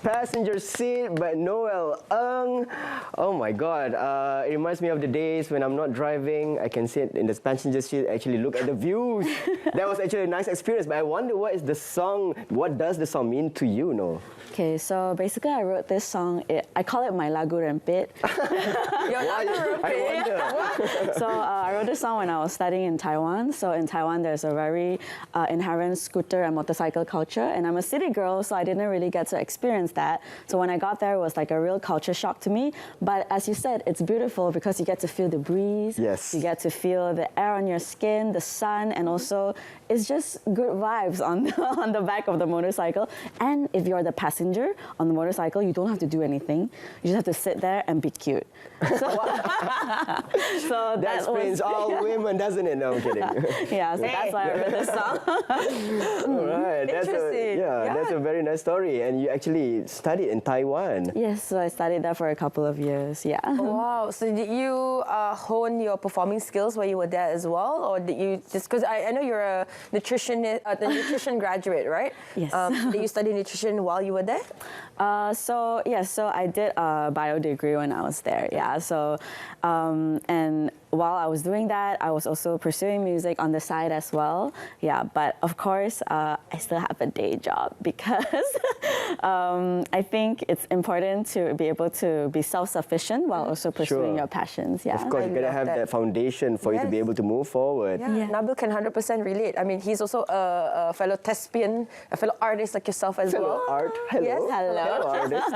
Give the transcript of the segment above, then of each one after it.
passenger seat, but Noel Ng. Oh my God, it reminds me of the days when I'm not driving. I can sit in the passenger seat, actually look at the views. That was actually a nice experience, but I wonder what is the song, what does the song mean to you, Noel? Okay, so basically I wrote this song, I call it my lagu rempit. Your lagu rempit? So I wrote this song when I was studying in Taiwan. So in Taiwan there's a very inherent scooter and motorcycle culture, and I'm a city girl, so I didn't really get to experience that. So when I got there, it was like a real culture shock to me. But as you said, it's beautiful because you get to feel the breeze, yes. You get to feel the air on your skin, the sun, and also it's just good vibes on the back of the motorcycle. And if you're the passenger on the motorcycle, you don't have to do anything. You just have to sit there and be cute. So, that explains all women, doesn't it? No, I'm kidding. Yeah, so that's why I wrote this song. All right, that's a very nice story. And you actually studied in Taiwan. Yes, so I studied there for a couple of years, yeah. Wow, so did you hone your performing skills while you were there as well? Or did you just, because I know you're a nutritionist, the nutrition graduate, right? Yes. Did you study nutrition while you were there? So I did a bio degree when I was there, yeah. So, and while I was doing that, I was also pursuing music on the side as well. Yeah, but of course, I still have a day job because I think it's important to be able to be self-sufficient while also pursuing your passions. Yeah. Of course, you gotta have that foundation for you to be able to move forward. Yeah. Nabil can 100% relate. I mean, he's also a fellow thespian, a fellow artist like yourself as well. Art. Hello. Yes. Hello, artist.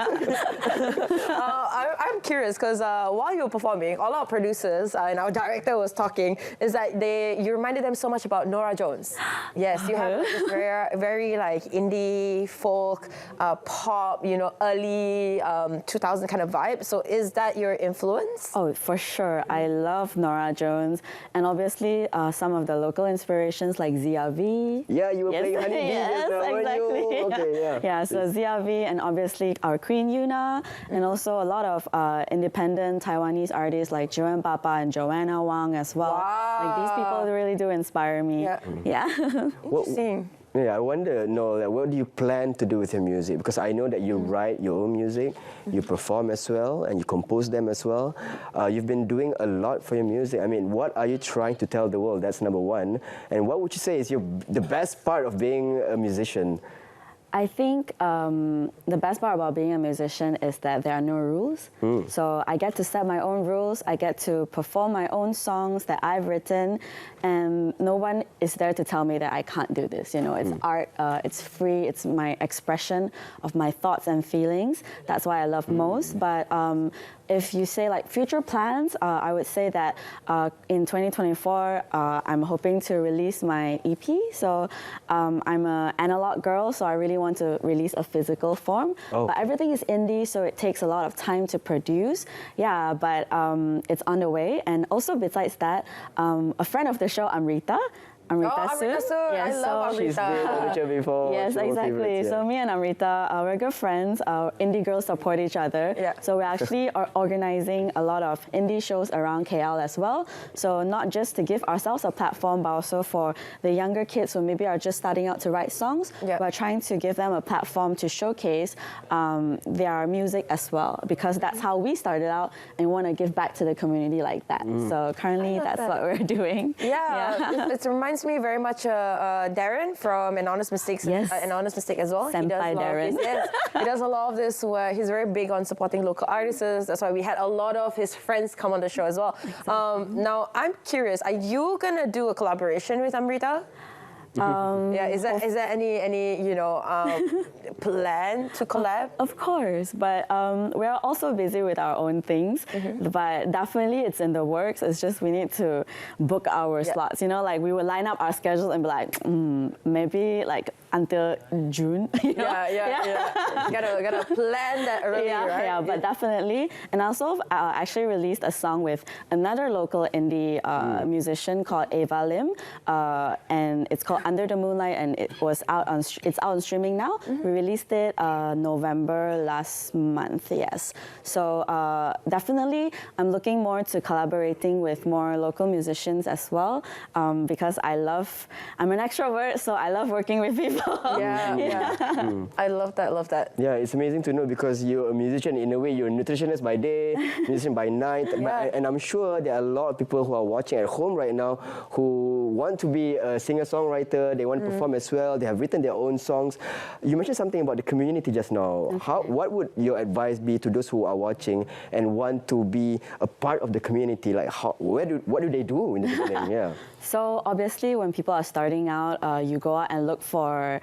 I'm curious because while you were performing, all our producers and our director was talking, is that you reminded them so much about Norah Jones. Yes, you have this very like indie folk, pop, you know, early 2000 kind of vibe. So is that your influence? Oh, for sure. I love Norah Jones, and obviously some of the local inspirations like ZOOEY. Yeah, you were playing Honey Bee. Yes, exactly. Okay, yeah, so ZOOEY, and obviously our Queen Yuna, and also a lot of independent Taiwanese artists like Joanne Papa and Joanna Wang as well. Wow. Like these people really do inspire me. Yeah. Interesting. Yeah, I wonder, Noel, what do you plan to do with your music? Because I know that you write your own music, you perform as well, and you compose them as well. You've been doing a lot for your music. I mean, what are you trying to tell the world? That's number one. And what would you say is the best part of being a musician? I think the best part about being a musician is that there are no rules. So I get to set my own rules. I get to perform my own songs that I've written, and no one is there to tell me that I can't do this. You know, it's art. It's free. It's my expression of my thoughts and feelings. That's why I love most. But if you say like future plans, I would say that in 2024, I'm hoping to release my EP. So I'm an analog girl, so I really want to release a physical form. But everything is indie, so it takes a lot of time to produce. Yeah, but it's on the way. And also besides that, a friend of the show, Amrita Su. Yes, I love Amrita. She's been on the show before. Yes, exactly. So me and Amrita, we're good friends. Indie girls support each other. Yeah. So we actually are organizing a lot of indie shows around KL as well. So not just to give ourselves a platform, but also for the younger kids who maybe are just starting out to write songs. We're trying to give them a platform to showcase their music as well, because that's how we started out, and we want to give back to the community like that. So currently, that's what we're doing. Yeah. It reminds me very much Darren from An Honest Mistake. An Honest Mistake as well. Senpai Darren. He does a lot of this where he's very big on supporting local artists. That's why we had a lot of his friends come on the show as well. Exactly. Now I'm curious, are you gonna do a collaboration with Amrita? Is there any plan to collab? Of course, but we're also busy with our own things. But definitely, it's in the works. It's just we need to book our slots. You know, like we would line up our schedules and be like, maybe like until June. You know? Gotta plan that early, right? Yeah, but definitely. And also, actually released a song with another local indie musician called Ava Lim, and it's called Under the Moonlight, and it's out on streaming now. We released it November last month. Yes. So definitely, I'm looking more to collaborating with more local musicians as well, because I'm an extrovert, so I love working with people. I love that, love that. Yeah, it's amazing to know because you're a musician. In a way, you're a nutritionist by day, musician by night. And I'm sure there are a lot of people who are watching at home right now who want to be a singer-songwriter. They want to perform as well. They have written their own songs. You mentioned something about the community just now. What would your advice be to those who are watching and want to be a part of the community? Like, what do they do in the beginning? Yeah. So obviously, when people are starting out, you go out and look for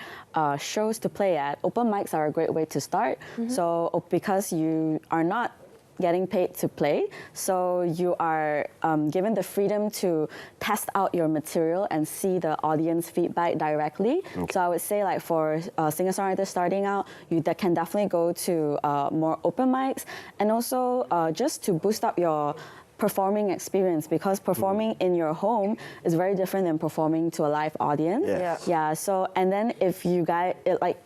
shows to play at. Open mics are a great way to start. So because you are not getting paid to play, so you are given the freedom to test out your material and see the audience feedback directly. So I would say, like, for singer-songwriters starting out, you can definitely go to more open mics, and also just to boost up your performing experience, because performing in your home is very different than performing to a live audience. Yeah. So, and then if you guys,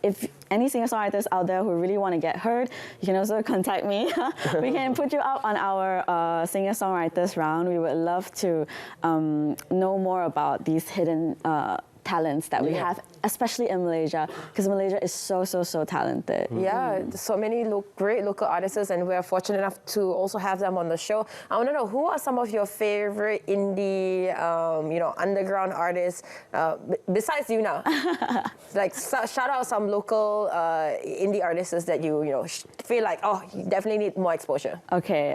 if any singer-songwriters out there who really want to get heard, you can also contact me. We can put you up on our singer-songwriters round. We would love to know more about these hidden talents that we have, especially in Malaysia, because Malaysia is so talented. Yeah, so many great local artists, and we're fortunate enough to also have them on the show. I want to know, who are some of your favorite indie, underground artists besides you now? Like, shout out some local indie artists that you feel like, oh, you definitely need more exposure. Okay.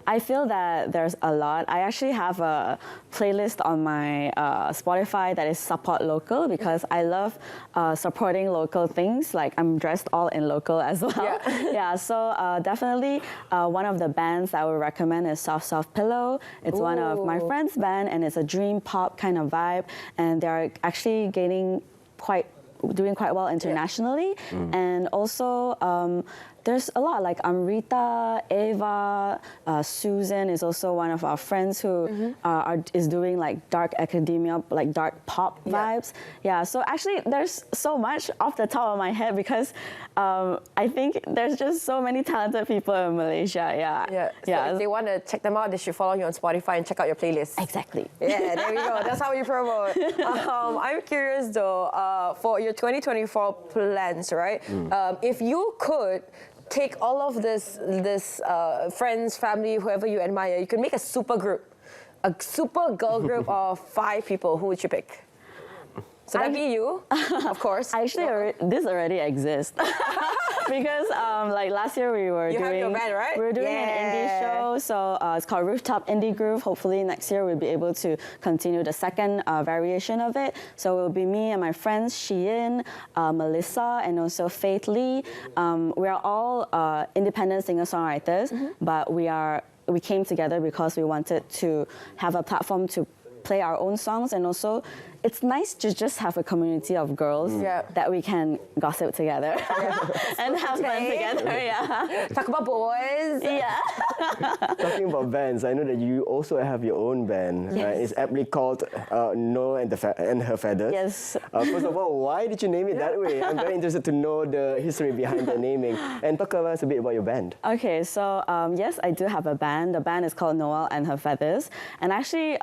I feel that there's a lot. I actually have a playlist on my Spotify that is Support Local, because I love supporting local things. Like, I'm dressed all in local as well. So definitely one of the bands I would recommend is Soft Pillow. It's one of my friend's band, and it's a dream pop kind of vibe, and they're actually doing quite well internationally. And also there's a lot, like Amrita, Ava, Susan is also one of our friends who is doing like dark academia, like dark pop vibes. Yeah, so actually there's so much off the top of my head, because I think there's just so many talented people in Malaysia. So if they want to check them out, they should follow you on Spotify and check out your playlist. Exactly. Yeah, there we go. That's how you promote. I'm curious though, for your 2024 plans, right? If you could take all of this friends, family, whoever you admire, you can make a super group, a super girl group of 5 people. Who would you pick? So that'd be you, of course. Actually, this already exists. Because like last year we were doing your band, right? We were doing an indie show, so it's called Rooftop Indie Groove. Hopefully next year we'll be able to continue the second variation of it. So it will be me and my friends Shein, Melissa, and also Faith Lee. We are all independent singer-songwriters, but we came together because we wanted to have a platform to play our own songs, and also it's nice to just have a community of girls that we can gossip together and have fun together. Talk about boys. Talking about bands, I know that you also have your own band. It's aptly called Noah and Her Feathers. Yes. First of all, why did you name it that way? I'm very interested to know the history behind the naming. And talk to us a bit about your band. Okay, so yes, I do have a band. The band is called Noah and Her Feathers. And actually,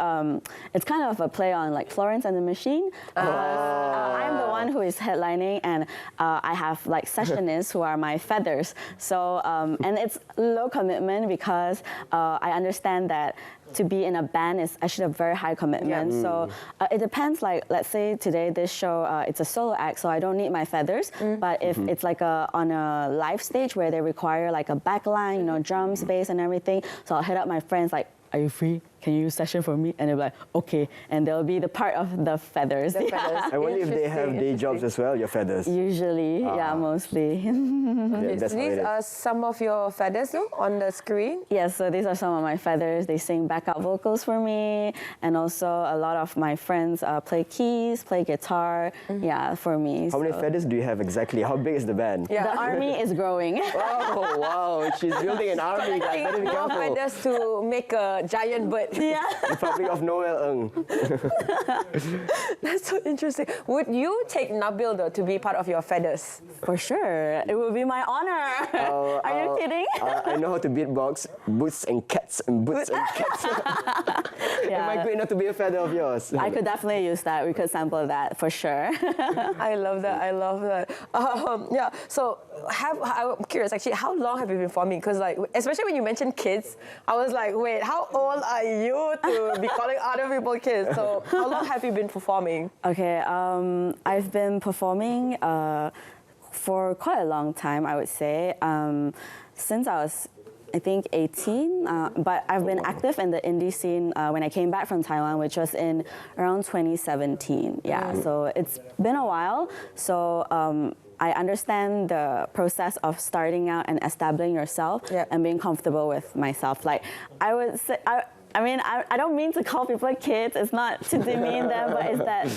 it's kind of a play on like Florence and the Machine. I'm the one who is headlining, and I have like sessionists who are my feathers. So, and it's low commitment, because I understand that to be in a band is actually a very high commitment. So it depends, like let's say today this show, it's a solo act, so I don't need my feathers. But if it's like on a live stage where they require like a backline, drums, bass and everything, so I'll hit up my friends like, are you free? Can you session for me? And they'll be like, okay. And they'll be the part of the feathers. I wonder if they have day jobs as well, your feathers. Usually, mostly. So these are some of your feathers though, on the screen? Yes, so these are some of my feathers. They sing backup vocals for me. And also a lot of my friends play keys, play guitar, for me. How many feathers do you have exactly? How big is the band? The army is growing. Oh, wow. She's building an army. More feathers to make a giant bird. Yeah. Republic of Noel Ng. That's so interesting. Would you take Nabil though to be part of your feathers? For sure. It would be my honor. Are you kidding? I know how to beatbox. Boots and cats and boots and cats. Am I good enough to be a feather of yours? I could definitely use that. We could sample that for sure. I love that. I love that. Yeah. So, I'm curious. Actually, how long have you been performing? Because, like, especially when you mentioned kids, I was like, wait, how old are you to be calling other people kids? So, how long have you been performing? Okay. I've been performing for quite a long time, I would say. Since I was, I think, 18, but I've been active in the indie scene when I came back from Taiwan, which was in around 2017. Yeah, so it's been a while. So I understand the process of starting out and establishing yourself and being comfortable with myself. Like, I would say, I don't mean to call people kids. It's not to demean them, but it's that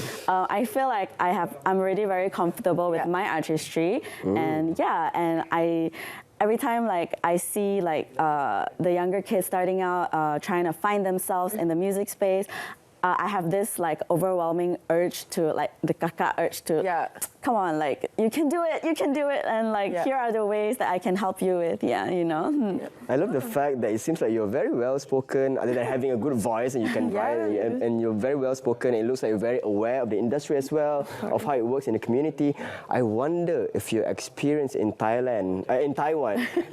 I feel like I'm already very comfortable with my artistry, and every time like I see like the younger kids starting out trying to find themselves in the music space, I have this like overwhelming urge to like the kakak urge to come on, like you can do it, and like here are the ways that I can help you with. I love the fact that it seems like you're very well spoken, other than having a good voice and you can write, and you're very well spoken. It looks like you're very aware of the industry as well, of how it works in the community. I wonder if your experience in Taiwan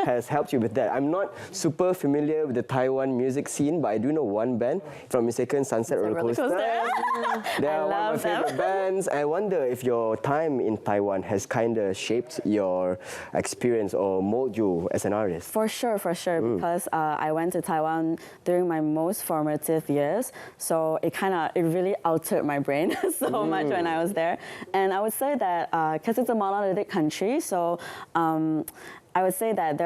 has helped you with that. I'm not super familiar with the Taiwan music scene, but I do know one band, if I'm not mistaken, Sunset Roller Coaster. They are one of my favorite bands. I wonder if your time in Taiwan has kind of shaped your experience or mold you as an artist. For sure, because I went to Taiwan during my most formative years, so it really altered my brain so much when I was there. And I would say that because it's a monolithic country, so I would say that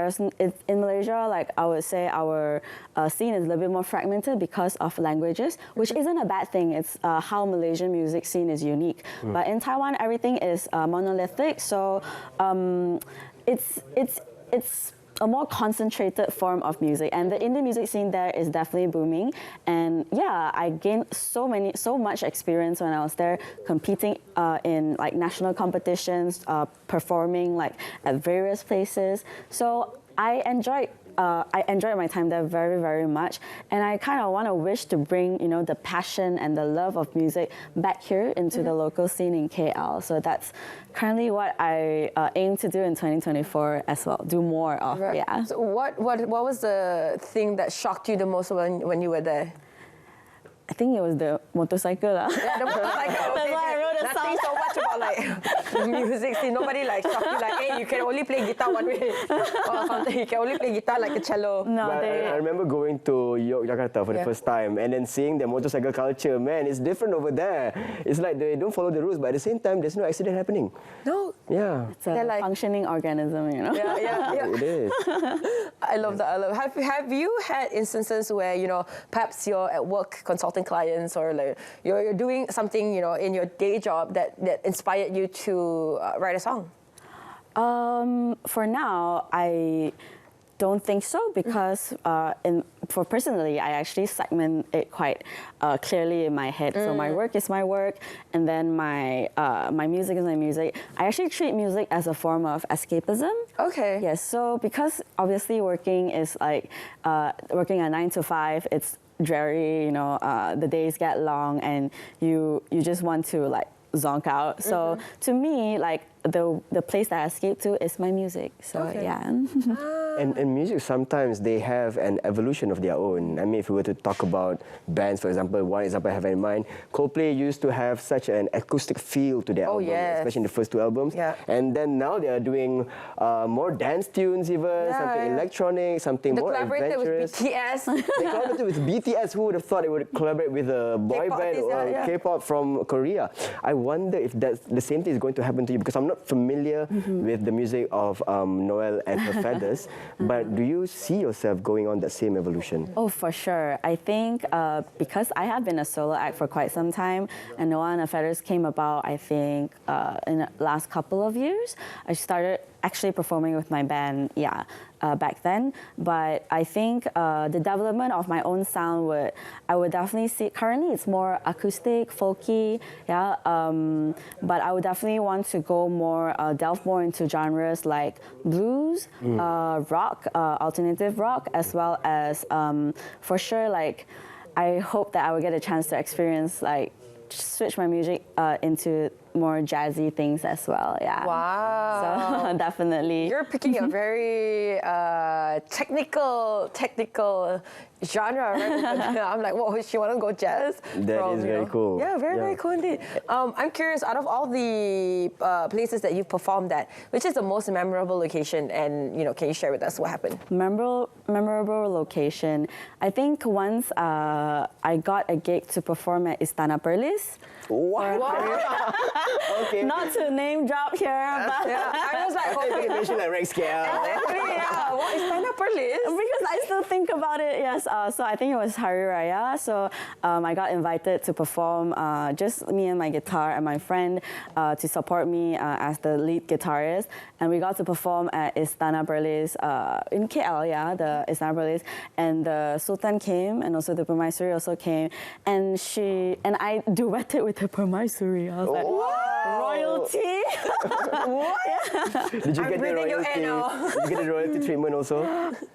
in Malaysia, like I would say our scene is a little bit more fragmented because of languages, which isn't a bad thing. It's how Malaysian music scene is unique. But in Taiwan, everything is monolithic, so it's a more concentrated form of music, and the indie music scene there is definitely booming. And I gained so much experience when I was there, competing in like national competitions, performing like at various places. So I enjoyed my time there very, very much, and I kind of want to wish to bring the passion and the love of music back here into the local scene in KL. So that's currently what I aim to do in 2024 as well. Do more of, So what was the thing that shocked you the most when you were there? I think it was the motorcycle. Yeah, the motorcycle. That's why I wrote a song. Nothing so much about like the music scene. Nobody like shocked you like, hey, you can only play guitar one way, or something. You can only play guitar like a cello. No, I remember going to Yogyakarta for the first time and then seeing the motorcycle culture. Man, it's different over there. It's like they don't follow the rules, but at the same time, there's no accident happening. No. Yeah. It's a functioning organism, Yeah. It is. I love that. Have you had instances where perhaps you're at work consulting clients, or like you're doing something in your day job that inspired you to write a song? For now, I don't think so, because for personally, I actually segment it quite clearly in my head. So my work is my work, and then my music is my music. I actually treat music as a form of escapism. Okay. Yes. So because obviously working is like working a 9 to 5. It's dreary. The days get long, and you just want to like zonk out. So to me, like the place that I escape to is my music. So And music, sometimes they have an evolution of their own. I mean, if we were to talk about bands, for example, one example I have in mind, Coldplay used to have such an acoustic feel to their album, especially in the first 2 albums. Yeah. And then now they are doing more dance tunes even, something electronic, something more adventurous. With BTS. They collaborated with BTS. Who would have thought they would collaborate with a boy band or K-pop from Korea? I wonder if that's the same thing is going to happen to you, because I'm not familiar with the music of Noel and her feathers. But do you see yourself going on that same evolution? Oh, for sure. I think because I have been a solo act for quite some time, and Noel and the Feathers came about, I think, in the last couple of years. I started actually performing with my band, back then. But I think the development of my own sound I would definitely see. Currently, it's more acoustic, folky, yeah. But I would definitely want to go more, delve more into genres like blues, rock, alternative rock, as well as for sure, like I hope that I will get a chance to experience like switch my music into more jazzy things as well. Yeah. Wow. So definitely. You're picking a very technical genre, right? I'm like, whoa, she want to go jazz? That is very cool. Yeah, very cool indeed. I'm curious, out of all the places that you've performed at, which is the most memorable location? And can you share with us what happened? Memorable location. I think once I got a gig to perform at Istana Perlis. Wow. Okay. Not to name drop here, but I was like, I think mention like Rex KL. exactly, yeah. What is Istana Perlis? Because I still think about it, yes. So I think it was Hari Raya. So I got invited to perform, just me and my guitar and my friend to support me as the lead guitarist. And we got to perform at Istana Perlis in KL, the Istana Perlis. And the Sultan came, and also the Permaisuri also came. And I duetted with the Permaisuri. I was like, royalty? What? Did you get the royalty? Did you get the royalty treatment also?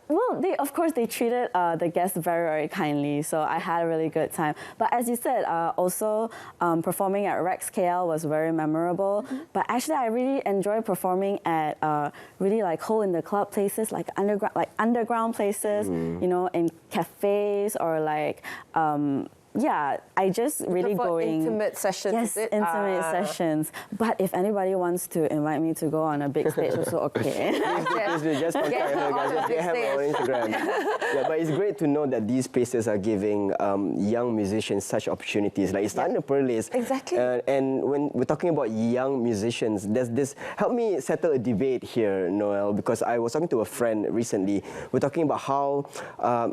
Well, of course, they treated the guests very, very kindly, so I had a really good time. But as you said, also performing at Rex KL was very memorable. But actually, I really enjoy performing at really like hole in the club places, like underground places, in cafes or like. I just really going intimate sessions. Yes, intimate sessions. But if anybody wants to invite me to go on a big stage, also okay. Please do just contact her, guys. They have her on Instagram. Yeah, but it's great to know that these places are giving young musicians such opportunities. Like it's starting to Perlis. Exactly. And when we're talking about young musicians, there's this. Help me settle a debate here, Noel, because I was talking to a friend recently. We're talking about how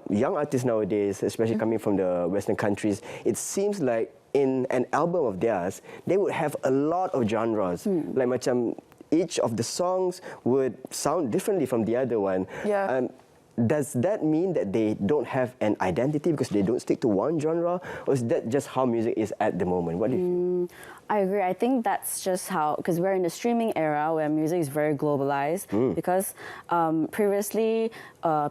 young artists nowadays, especially coming from the Western countries, it seems like in an album of theirs, they would have a lot of genres. Like macam each of the songs would sound differently from the other one. Yeah. Does that mean that they don't have an identity because they don't stick to one genre? Or is that just how music is at the moment? What do you think? I agree. I think that's just how, because we're in the streaming era where music is very globalized. Because previously,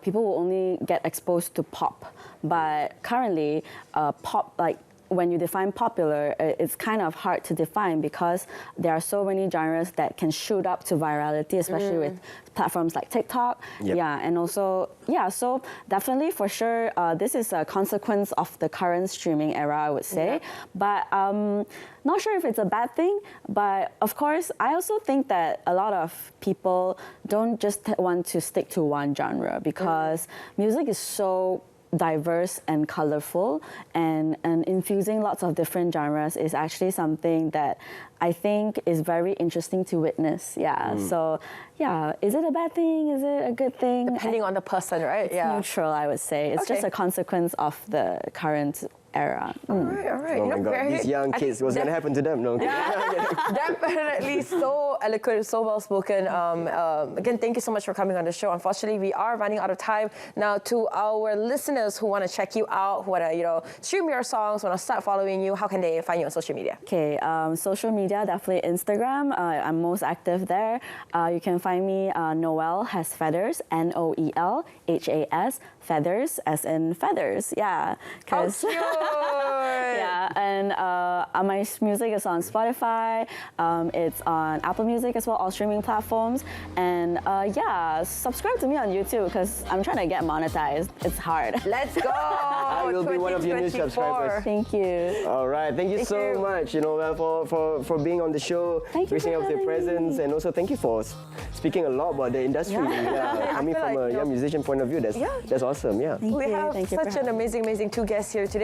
people will only get exposed to pop. But currently, pop, like, when you define popular, it's kind of hard to define because there are so many genres that can shoot up to virality, especially with platforms like TikTok. Yep. Yeah, and also, so definitely for sure, this is a consequence of the current streaming era, I would say. But not sure if it's a bad thing, but of course, I also think that a lot of people don't just want to stick to one genre because music is so diverse and colorful, and infusing lots of different genres is actually something that I think is very interesting to witness. So is it a bad thing? Is it a good thing? Depending on the person, right? It's neutral, I would say. It's just a consequence of the current era. All right. Oh my God, these young kids, what's going to happen to them? No. Definitely so eloquent, so well spoken. Again, thank you so much for coming on the show. Unfortunately, we are running out of time. Now, to our listeners who want to check you out, who want to stream your songs, want to start following you, how can they find you on social media? Okay, social media, definitely Instagram. I'm most active there. You can find me, Noel Has Feathers, NOELHAS, Feathers, as in feathers. Yeah. And my music is on Spotify. It's on Apple Music as well, all streaming platforms. And subscribe to me on YouTube because I'm trying to get monetized. It's hard. Let's go! I will be one of your new subscribers. Thank you. All right, thank you so much, for being on the show, gracing us with your presence, and also thank you for speaking a lot about the industry. Coming from a young musician point of view, that's awesome. We have such an amazing two guests here today.